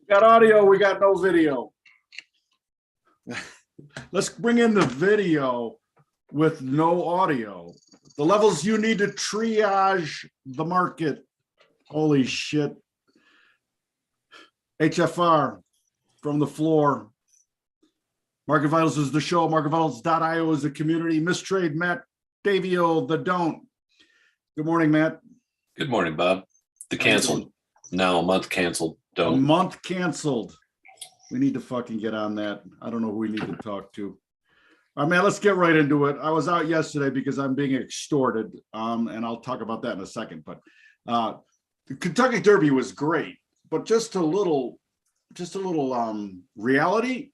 Got audio, we got no video. Let's bring in the video with no audio. The levels you need to triage the market. Holy shit. HFR from the floor. Market Vitals is the show. MarketVitals.io is the community. Mistrade Matt Davio, the don't. Good morning, Matt. Good morning, Bob. The canceled. Now a month canceled. Don't. A month canceled. We need to fucking get on that. I don't know who we need to talk to. All right, man, let's get right into it. I was out yesterday because I'm being extorted, and I'll talk about that in a second. But the Kentucky Derby was great, but just a little reality.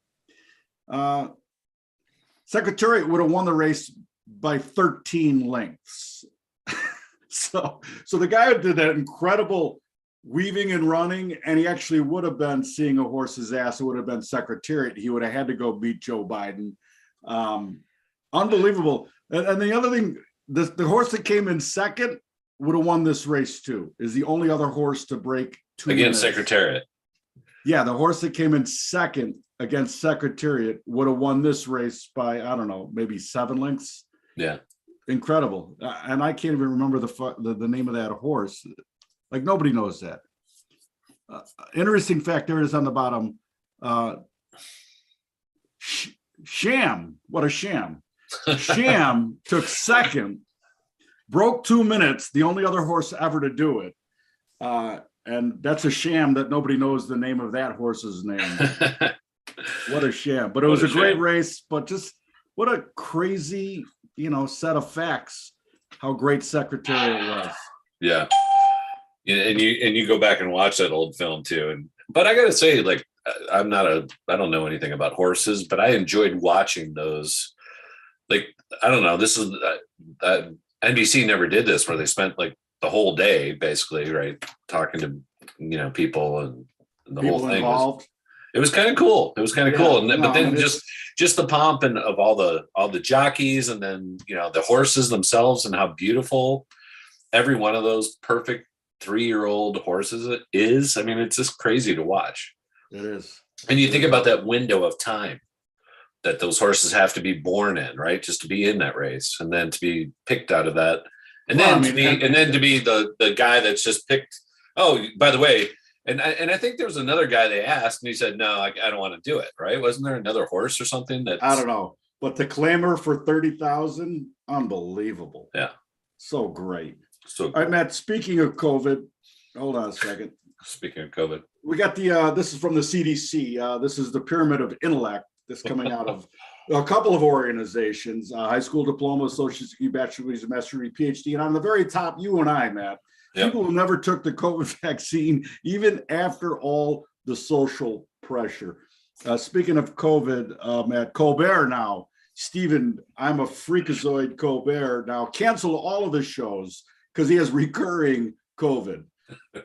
Secretariat would have won the race by 13 lengths. So the guy who did that incredible weaving and running, and he actually would have been seeing a horse's ass. It would have been Secretariat. He would have had to go beat Joe Biden. Unbelievable. And the other thing, the horse that came in second would have won this race too. Is the only other horse to break 2 minutes. Against Secretariat. Yeah, the horse that came in second against Secretariat would have won this race by, I don't know, maybe 7 lengths. Yeah. Incredible. And I can't even remember the name of that horse. Like, nobody knows that. Interesting fact, there it is on the bottom. Sham. What a sham. Sham took second, broke 2 minutes, the only other horse ever to do it. And that's a sham that nobody knows the name of that horse's name. What a sham. But it was a great race, but just what a crazy, set of facts, how great Secretariat was. Yeah. And you go back and watch that old film too. But I gotta say, like, I don't know anything about horses, but I enjoyed watching those. Like, I don't know, this is NBC never did this, where they spent like the whole day basically, right, talking to people, and the People whole thing involved. it was kind of cool. It was kind of cool. But then it's just the pomp and of all the jockeys, and then the horses themselves, and how beautiful every one of those perfect 3-year-old horses is. I mean, it's just crazy to watch. It is. And you think about that window of time that those horses have to be born in, right? Just to be in that race, and then to be picked out of that. And then to be the guy that's just picked. Oh, by the way, and I think there was another guy they asked, and he said, no, I don't want to do it, right? Wasn't there another horse or something that I don't know. But the clamor for 30,000, unbelievable. Yeah. So great. So all right, Matt, speaking of COVID, hold on a second. Speaking of COVID, we got this is from the CDC. This is the Pyramid of Intellect that's coming out of a couple of organizations, high school diploma, associate's degree, bachelor's, master's degree, PhD. And on the very top, you and I, Matt, people who never took the COVID vaccine, even after all the social pressure. Speaking of COVID, Matt, Colbert now, Stephen, I'm a freakazoid Colbert now, cancel all of his shows because he has recurring COVID.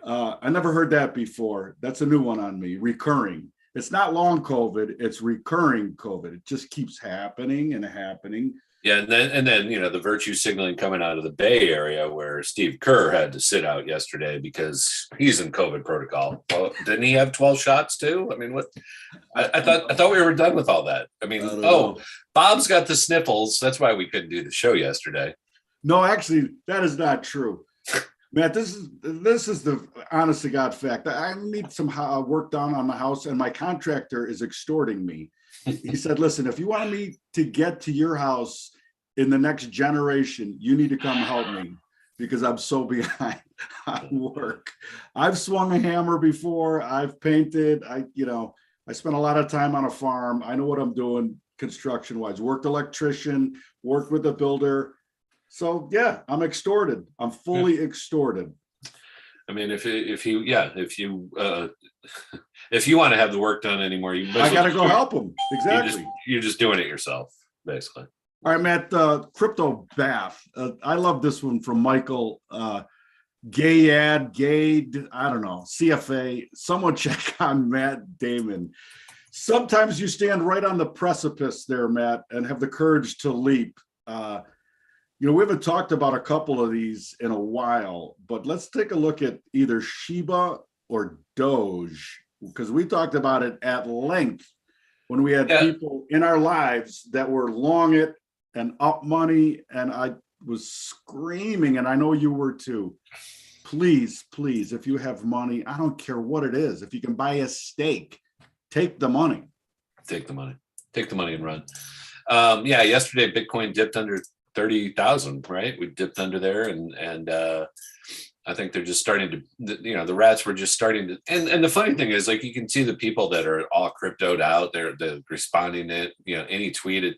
I never heard that before. That's a new one on me, recurring. It's not long COVID, it's recurring COVID. It just keeps happening and happening. Yeah, and then the virtue signaling coming out of the Bay Area, where Steve Kerr had to sit out yesterday because he's in COVID protocol. Well, didn't he have 12 shots too? I mean, what? I thought we were done with all that. I mean, Bob's got the sniffles. That's why we couldn't do the show yesterday. No, actually, that is not true. Matt, this is the honest to God fact. I need some work done on the house, and my contractor is extorting me. He said, listen, if you want me to get to your house in the next generation, you need to come help me because I'm so behind on work. I've swung a hammer before. I've painted. I spent a lot of time on a farm. I know what I'm doing construction-wise. Worked electrician, worked with a builder. So yeah, I'm extorted. I'm fully extorted. I mean, if you want to have the work done anymore, I got to go help them. Exactly. You're just doing it yourself, basically. All right, Matt. Crypto Bath. I love this one from Michael. Gayad, I don't know. CFA. Someone check on Matt Damon. Sometimes you stand right on the precipice there, Matt, and have the courage to leap. We haven't talked about a couple of these in a while, but let's take a look at either Shiba or Doge. because we talked about it at length when we had people in our lives that were long it and up money. And I was screaming, and I know you were too. Please, please, if you have money, I don't care what it is. If you can buy a steak, take the money. Take the money. Take the money and run. Yeah, yesterday Bitcoin dipped under 30,000, right? We dipped under there, and I think they're just starting to, the rats were just starting to, and the funny thing is, like, you can see the people that are all cryptoed out, they're responding to it, any tweeted,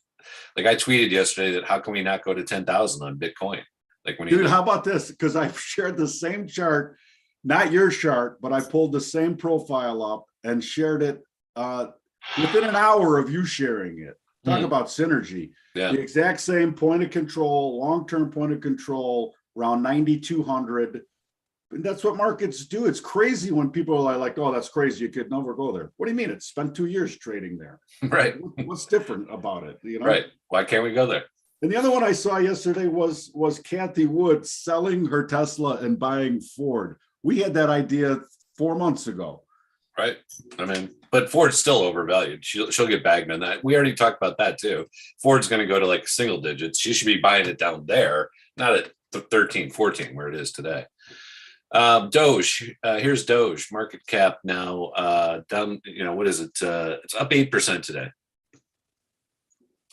like I tweeted yesterday that how can we not go to 10,000 on Bitcoin? Like when Dude, how about this? Because I've shared the same chart, not your chart, but I pulled the same profile up and shared it within an hour of you sharing it. Talk about synergy. Yeah. The exact same point of control, long-term point of control, around 9,200. And that's what markets do. It's crazy when people are like, oh, that's crazy. You could never go there. What do you mean? It's spent 2 years trading there. Right. What's different about it? Right. Why can't we go there? And the other one I saw yesterday was Kathy Wood selling her Tesla and buying Ford. We had that idea 4 months ago. Right. I mean, but Ford's still overvalued. She'll get bagged on that. We already talked about that too. Ford's going to go to like single digits. She should be buying it down there, not at 13, 14, where it is today. Doge, here's Doge market cap now down, what is it? It's up 8% today.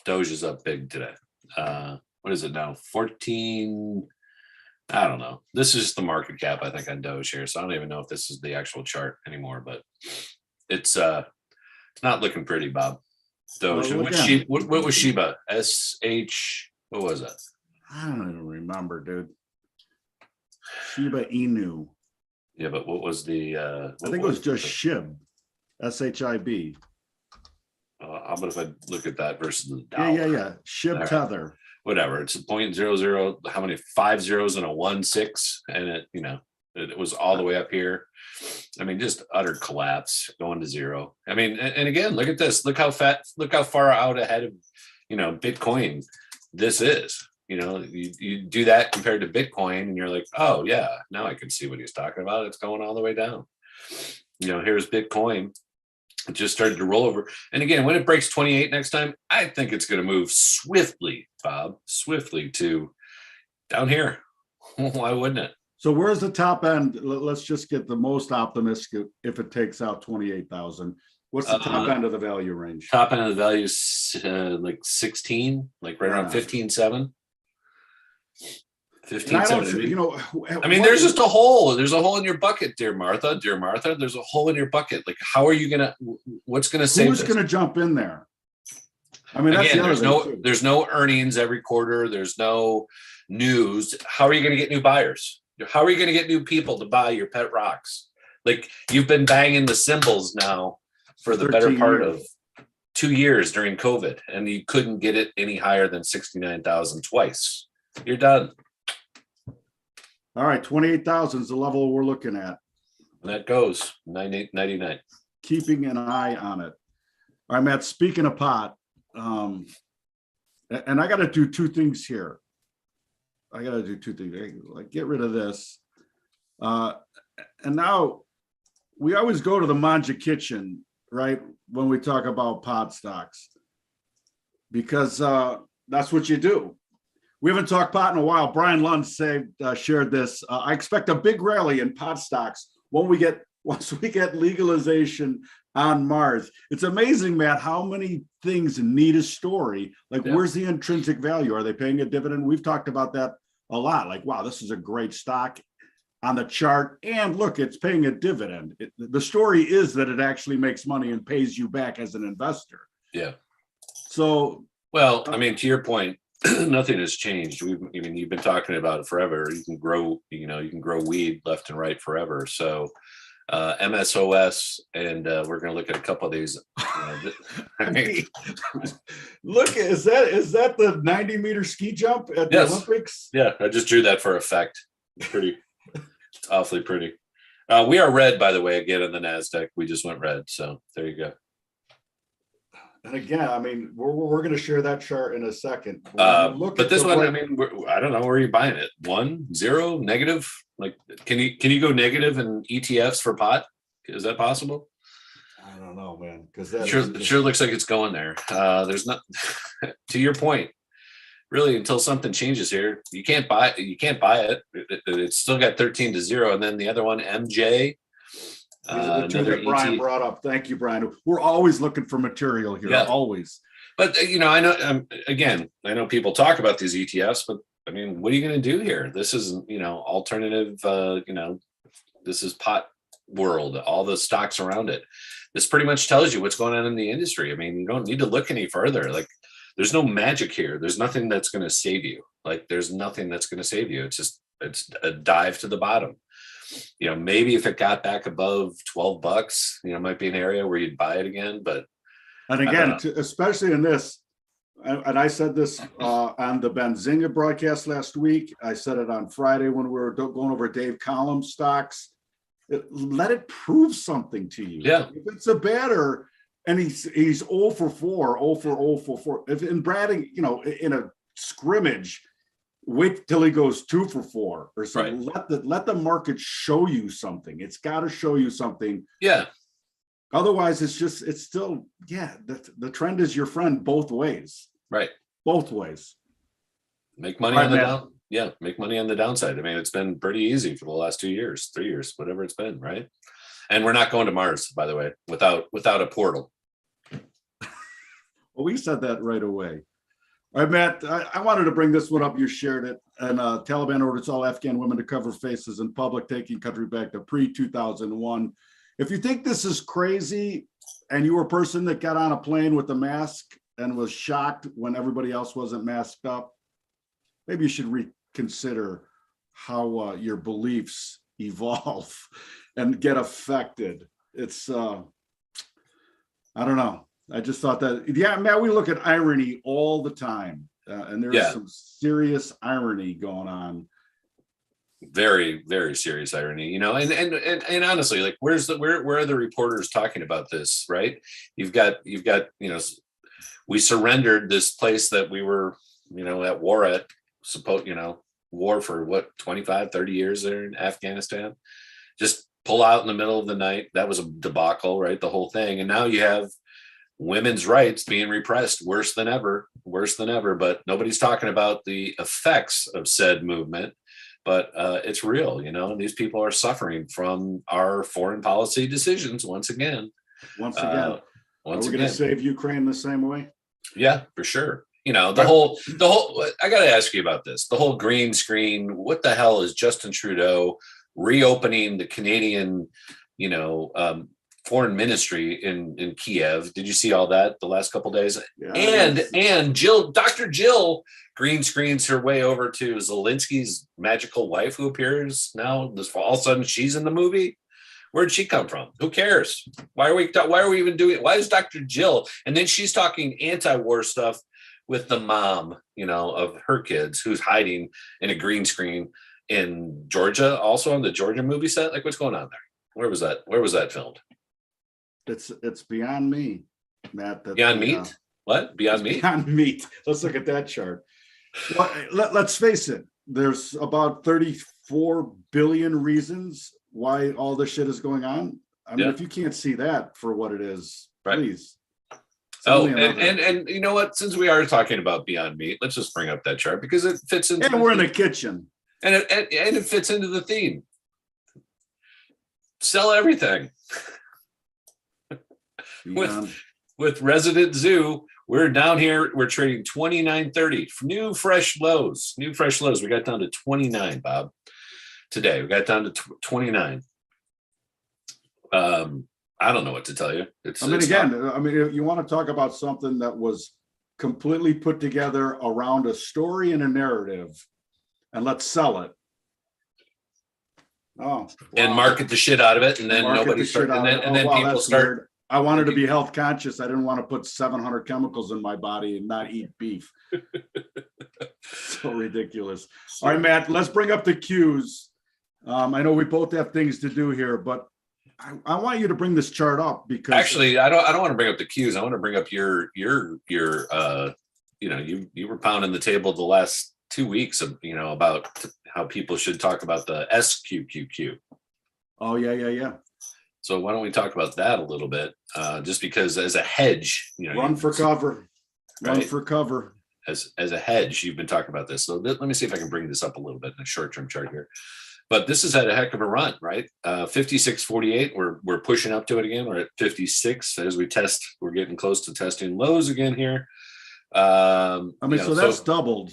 Doge is up big today. What is it now? 14. I don't know. This is the market cap, I think, on Doge here. So I don't even know if this is the actual chart anymore, but it's not looking pretty, Bob. Doge. Well, what was Shiba? SH, what was it? I don't even remember, dude. Shiba Inu. Yeah, but what was the I think it was just SHIB. SHIB. How about if I look at that versus the dollar? Yeah. SHIB Right. tether. Whatever. It's a 0.00. How many 5 zeros and a 1 6? And it was all the way up here. I mean, just utter collapse, going to zero. I mean, and again, look at this. Look how far out ahead of Bitcoin this is. You do that compared to Bitcoin, and you're like, oh yeah, now I can see what he's talking about. It's going all the way down. Here's Bitcoin. It just started to roll over. And again, when it breaks 28 next time, I think it's going to move swiftly, Bob, swiftly to down here. Why wouldn't it? So where's the top end? Let's just get the most optimistic if it takes out 28,000. What's the top end of the value range? Top end of the value is like 16, like right around 15.7. 15.7. I mean, there's just a hole. There's a hole in your bucket, dear Martha. Dear Martha, there's a hole in your bucket. Like, how are you what's gonna save? Who's gonna jump in there? I mean, that's again, the there's no earnings every quarter. There's no news. How are you gonna get new buyers? How are you gonna get new people to buy your pet rocks? Like, you've been banging the symbols now for the better part of 2 years during COVID, and you couldn't get it any higher than 69,000 twice. You're done. All right, 28,000 is the level we're looking at. And that goes 98.99. Keeping an eye on it. All right, Matt, speaking of pot, and I got to do two things here. Like, get rid of this. And now we always go to the Manja Kitchen, right, when we talk about pot stocks, because that's what you do. We haven't talked pot in a while. Brian Lund shared this. I expect a big rally in pot stocks once we get legalization on Mars. It's amazing, Matt, how many things need a story. Like, where's the intrinsic value? Are they paying a dividend? We've talked about that a lot. Like, wow, this is a great stock on the chart. And look, it's paying a dividend. The story is that it actually makes money and pays you back as an investor. Yeah. So, well, I mean, to your point, nothing has changed. You've been talking about it forever. You can grow weed left and right forever. So MSOS, and we're going to look at a couple of these. Look, is that the 90-meter ski jump at the Olympics? Yeah, I just drew that for effect. Pretty, awfully pretty. We are red, by the way, again on the NASDAQ. We just went red. So there you go. And again, I mean, we're going to share that chart in a second. But this one, I mean, I don't know where you're buying it. 1, 0, negative. Like, can you go negative in ETFs for pot? Is that possible? I don't know, man, because Sure looks like it's going there. There's not, to your point, really, until something changes here, you can't buy it. It's still got 13-0, and then the other one, MJ. These are the two that Brian brought up. Thank you, Brian. We're always looking for material here. Yeah. Always. But I know, again, I know people talk about these ETFs, but I mean, what are you going to do here? This isn't, alternative. This is pot world. All the stocks around it. This pretty much tells you what's going on in the industry. I mean, you don't need to look any further. Like, there's no magic here. There's nothing that's going to save you. Like, there's nothing that's going to save you. It's a dive to the bottom. Maybe if it got back above $12, it might be an area where you'd buy it again. And again, especially in this, and I said this on the Benzinga broadcast last week. I said it on Friday when we were going over Dave Collins stocks. Let it prove something to you. Yeah. If it's a batter and he's 0 for 4, 0 for 0 for 4. If in batting, in a scrimmage, wait till he goes 2 for 4 or something. Right. Let the market show you something. It's got to show you something. Yeah. Otherwise, it's still, the trend is your friend both ways. Right. Both ways. Make money on the down. Yeah. Make money on the downside. I mean, it's been pretty easy for the last 2 years, 3 years, whatever it's been. Right. And we're not going to Mars, by the way, without a portal. Well, we said that right away. All right, Matt, I wanted to bring this one up. You shared it. And Taliban orders all Afghan women to cover faces in public, taking country back to pre-2001. If you think this is crazy and you were a person that got on a plane with a mask and was shocked when everybody else wasn't masked up, maybe you should reconsider how your beliefs evolve and get affected. It's, I don't know. I just thought that, Matt, we look at irony all the time, and there's some serious irony going on. Very, very serious irony, and honestly, like, where are the reporters talking about this? Right. You've got, we surrendered this place that we were, at war war for what, 25, 30 years there in Afghanistan, just pull out in the middle of the night. That was a debacle, right? The whole thing. And now you have women's rights being repressed worse than ever, but nobody's talking about the effects of said movement. But it's real, and these people are suffering from our foreign policy decisions once again. Are we going to save Ukraine the same way? Yeah, for sure. The whole, I got to ask you about this. The whole green screen. What the hell is Justin Trudeau reopening the Canadian, foreign ministry in Kiev? Did you see all that the last couple of days? Yeah, and Dr. Jill green screens her way over to Zelensky's magical wife, who appears now. All of a sudden, she's in the movie. Where'd she come from? Who cares? Why are we even doing it? Why is Dr. Jill? And then she's talking anti-war stuff with the mom, of her kids, who's hiding in a green screen in Georgia, also on the Georgia movie set. Like, what's going on there? Where was that filmed? It's beyond me, Matt. Beyond meat? What? Beyond meat? Beyond meat. Let's look at that chart. Well, let's face it. There's about 34 billion reasons why all this shit is going on. I mean, if you can't see that for what it is, please. And you know what? Since we are talking about Beyond Meat, let's just bring up that chart because it fits into. And we're in the kitchen. And it fits into the theme. Sell everything. With Resident Zoo, we're down here. We're trading 29.30. New fresh lows. We got down to 29, Bob. Today we got down to 29. I don't know what to tell you. If you want to talk about something that was completely put together around a story and a narrative, and let's sell it. Oh, wow. And market the shit out of it, and then nobody starts. And then people start. Weird. I wanted to be health conscious. I didn't want to put 700 chemicals in my body and not eat beef. So ridiculous. All right, Matt, let's bring up the cues. I know we both have things to do here, but I want you to bring this chart up because actually I don't want to bring up the cues. I want to bring up your you were pounding the table the last 2 weeks of about how people should talk about the SQQQ. Oh yeah. So why don't we talk about that a little bit? Just because as a hedge, run for cover, run right? for cover. As a hedge, you've been talking about this. So let me see if I can bring this up a little bit in a short-term chart here. But this has had a heck of a run, right? 56.48. We're pushing up to it again. We're at 56 as we test. We're getting close to testing lows again here. I mean, so that's doubled.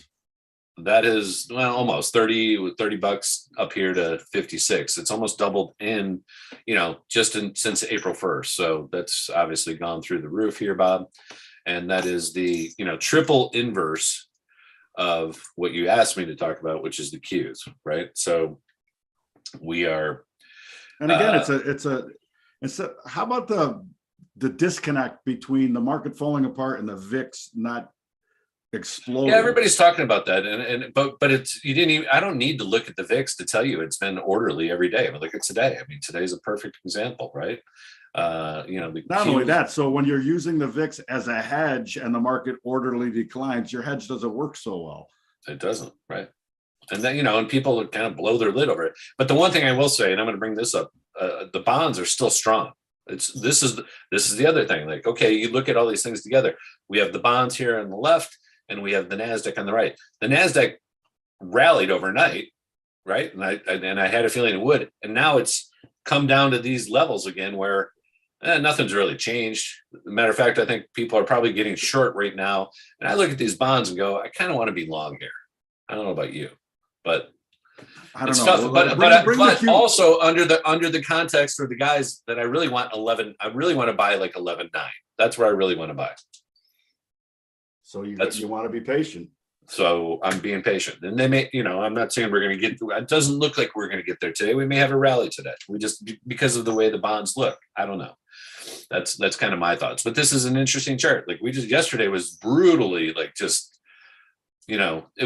That is, well, almost 30 bucks up here to 56. It's almost doubled in, just since April 1st. So that's obviously gone through the roof here, Bob. And that is the, triple inverse of what you asked me to talk about, which is the Qs, right? So we are. And again, it's a, how about the disconnect between the market falling apart and the VIX not exploding? Yeah, everybody's talking about that, but it's I don't need to look at the VIX to tell you it's been orderly every day. I mean, look at today. I mean, today's a perfect example, right? Not only that, so when you're using the VIX as a hedge and the market orderly declines, your hedge doesn't work so well. It doesn't, right? And then and people kind of blow their lid over it. But the one thing I will say, and I'm going to bring this up, the bonds are still strong. This is the other thing. Like, okay, you look at all these things together. We have the bonds here on the left, and we have the Nasdaq on the right. The Nasdaq rallied overnight, right? And I had a feeling it would. And now it's come down to these levels again where nothing's really changed. Matter of fact, I think people are probably getting short right now. And I look at these bonds and go, I kind of want to be long here. I don't know about you, but I don't know. But also under the context or the guys that I really want 11, I really want to buy like 11.9. That's where I really want to buy. So you want to be patient. So I'm being patient, and they may, I'm not saying we're going to get. It doesn't look like we're going to get there today. We may have a rally today. We just because of the way the bonds look. I don't know. That's kind of my thoughts. But this is an interesting chart. Like yesterday was brutally it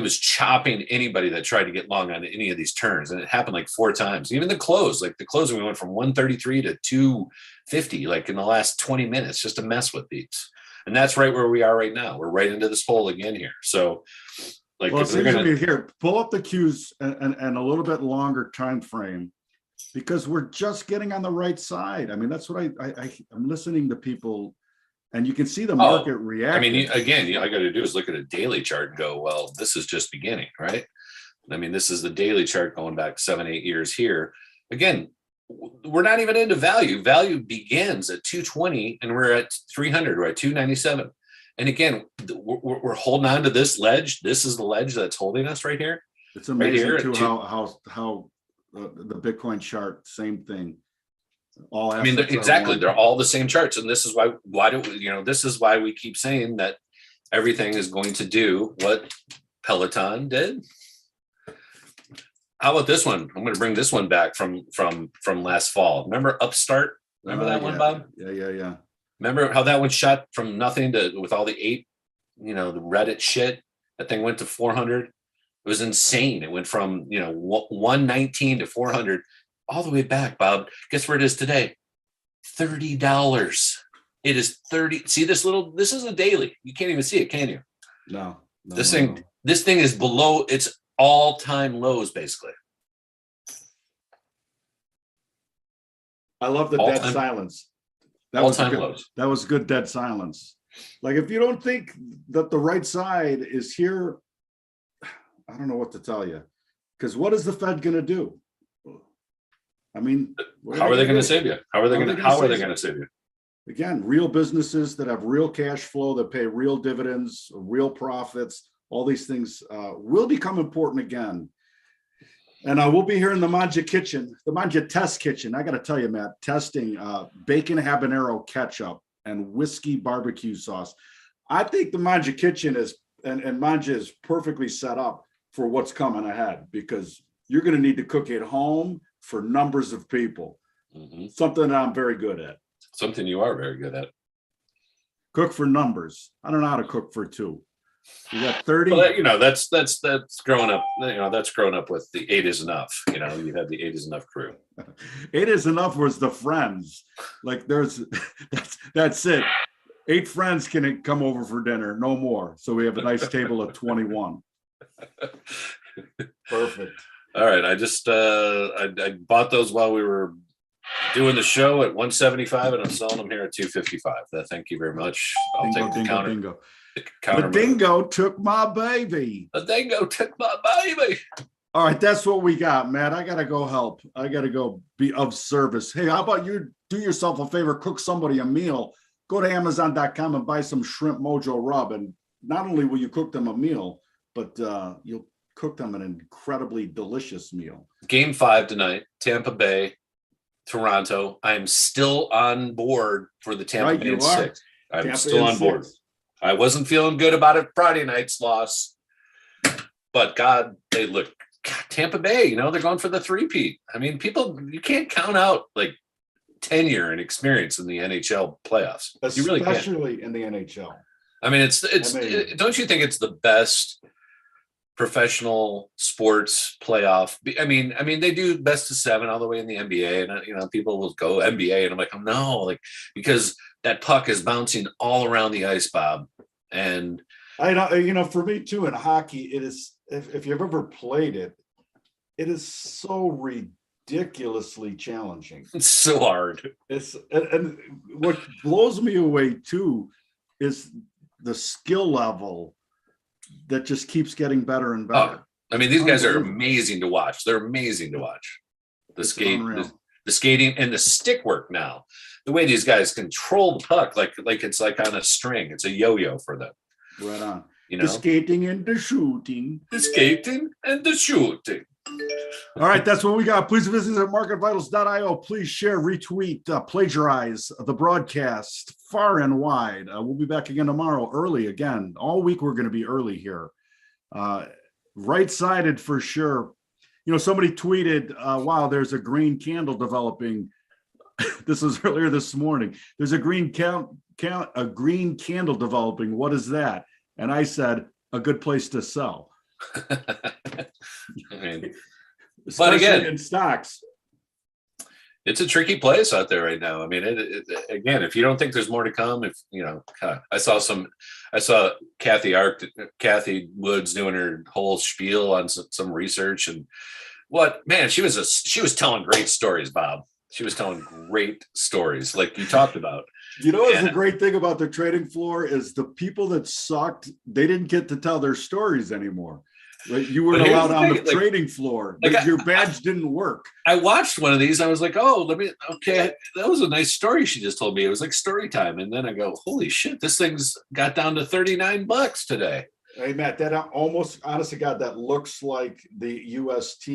was chopping anybody that tried to get long on any of these turns, and it happened like 4 times. Even the close, we went from 133 to 250, like in the last 20 minutes, just to mess with these. And that's right where we are right now. We're right into this hole again here. So, well, it seems to me here, pull up the Qs and a little bit longer time frame, because we're just getting on the right side. I mean, that's what I'm listening to people, and you can see the market react. I mean, again, all I got to do is look at a daily chart and go, well, this is just beginning, right? I mean, this is the daily chart going back 7-8 years here. Again, we're not even into value. Value begins at 220 and we're at 300. We're at 297. And again, we're holding on to this ledge. This is the ledge that's holding us right here. It's amazing right here, too, how the Bitcoin chart, same thing. All exactly. They're all the same charts. And this is this is why we keep saying that everything is going to do what Peloton did. How about this one? I'm going to bring this one back from last fall. Remember Upstart? Remember that one, Bob? Yeah. Remember how that one shot from nothing to with all the 8, the Reddit shit? That thing went to 400. It was insane. It went from 119 to 400, all the way back, Bob. Guess where it is today? $30. It is 30. See this is a daily. You can't even see it, can you? No. This thing is below its all-time lows, basically. I love the dead silence. That was good dead silence. Like, if you don't think that the right side is here, I don't know what to tell you. Because what is the Fed going to do? I mean, how are they going to save you? How are they going to save you? Again, real businesses that have real cash flow, that pay real dividends, real profits, all these things will become important again. And I will be here in the Manja kitchen, the Manja test kitchen. I got to tell you, Matt, testing bacon habanero ketchup and whiskey barbecue sauce. I think the Manja kitchen and Manja is perfectly set up for what's coming ahead, because you're going to need to cook at home for numbers of people. Mm-hmm. Something that I'm very good at. Something you are very good at. Cook for numbers. I don't know how to cook for 2. You got 30. Well, that's growing up. That's growing up with the 8 is enough. You had the 8 is enough crew. 8 is enough was the friends. Like that's it. 8 friends can come over for dinner, no more. So we have a nice table of 21. Perfect. All right. I just I bought those while we were doing the show at 175, and I'm selling them here at 255. Thank you very much. I'll Dingo, take the dingo, counter. dingo. The counter. The dingo took my baby. The dingo took my baby. All right, that's what we got, Matt. I gotta go help. I gotta go be of service. Hey, how about you do yourself a favor, cook somebody a meal, go to Amazon.com and buy some shrimp mojo rub. And not only will you cook them a meal, but you'll cook them an incredibly delicious meal. Game 5 tonight, Tampa Bay, Toronto. I'm still on board for the Tampa Bay 6. I'm still on board. I wasn't feeling good about it Friday night's loss, but God, they look. God, Tampa Bay, they're going for the three-peat. I mean, you can't count out like tenure and experience in the NHL playoffs. You really can't. Especially in the NHL. I mean, don't you think it's the best professional sports playoff? I mean, they do best of 7 all the way in the NBA, and people will go NBA, and I'm like, oh, no, like, because that puck is bouncing all around the ice, Bob. And I know, for me too, in hockey, it is, if you've ever played it, it is so ridiculously challenging. It's so hard. And what blows me away too is the skill level that just keeps getting better and better. I mean, these guys are amazing to watch. They're amazing to watch. The skating and the stick work now. The way these guys control the puck, like it's like on a string. It's a yo-yo for them. Right on. The skating and the shooting. The skating and the shooting. All right, that's what we got. Please visit marketvitals.io. Please share, retweet, plagiarize the broadcast far and wide. We'll be back again tomorrow early again. All week we're going to be early here. Right-sided for sure. Somebody tweeted, wow, there's a green candle developing. This was earlier this morning. There's a green candle developing. What is that? And I said, a good place to sell. I mean, but again, in stocks, it's a tricky place out there right now. I mean, again, if you don't think there's more to come, I saw Kathy Woods doing her whole spiel on some research, and she was telling great stories, Bob. She was telling great stories, like you talked about. What's the great thing about the trading floor is the people that sucked, they didn't get to tell their stories anymore. Right? You weren't allowed on the trading floor. Your badge didn't work. I watched one of these. I was like, that was a nice story she just told me. It was like story time. And then I go, holy shit, this thing's got down to $39 today. Hey, Matt, that almost, honest to God, that looks like the UST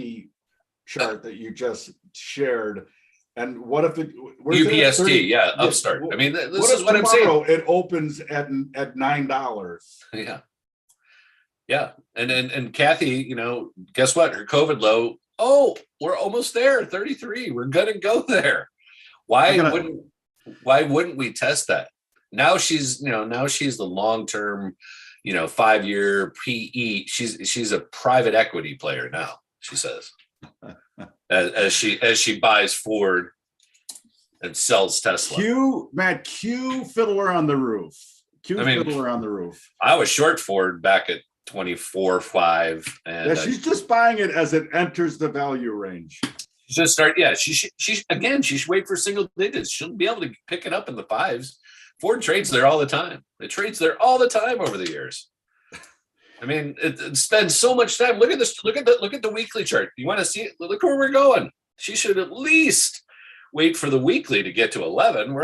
chart that you just shared. And what if it UPST, upstart. I mean, this is what I'm saying. It opens at $9. Yeah. And Kathy, guess what? Her COVID low. We're almost there. 33. We're gonna go there. Why wouldn't we test that? Now she's the long-term, 5-year PE. She's a private equity player now, she says. As she buys Ford and sells Tesla. Cue Fiddler on the Roof. Fiddler on the Roof. I was short Ford back at 24.5, and she's just buying it as it enters the value range. Just start. Yeah, she should wait for single digits. She'll be able to pick it up in the 5s. Ford trades there all the time. It trades there all the time over the years. I mean, it spends so much time. Look at this. Look at the weekly chart. You want to see it? Look where we're going. She should at least wait for the weekly to get to 11.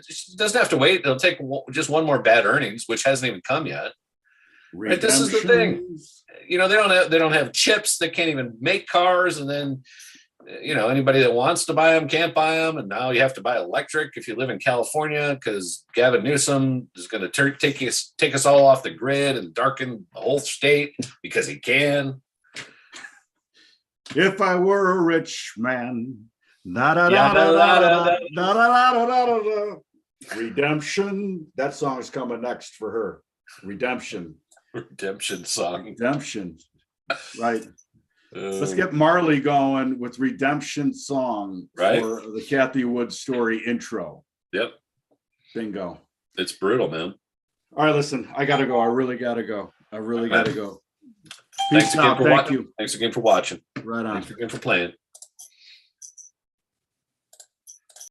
She doesn't have to wait. It'll take just one more bad earnings, which hasn't even come yet. Right? This is the thing. They don't have chips. They can't even make cars. And then, anybody that wants to buy them can't buy them. And now you have to buy electric if you live in California, because Gavin Newsom is going to take us all off the grid and darken the whole state because he can. If I were a rich man, redemption. That song is coming next for her. Redemption song. Redemption. Right. Let's get Marley going with Redemption Song for the Kathy Woods story intro. Yep. Bingo. It's brutal, man. All right, listen, I got to go. I really got to go. Thanks again for watching. Right on. Thanks again for playing.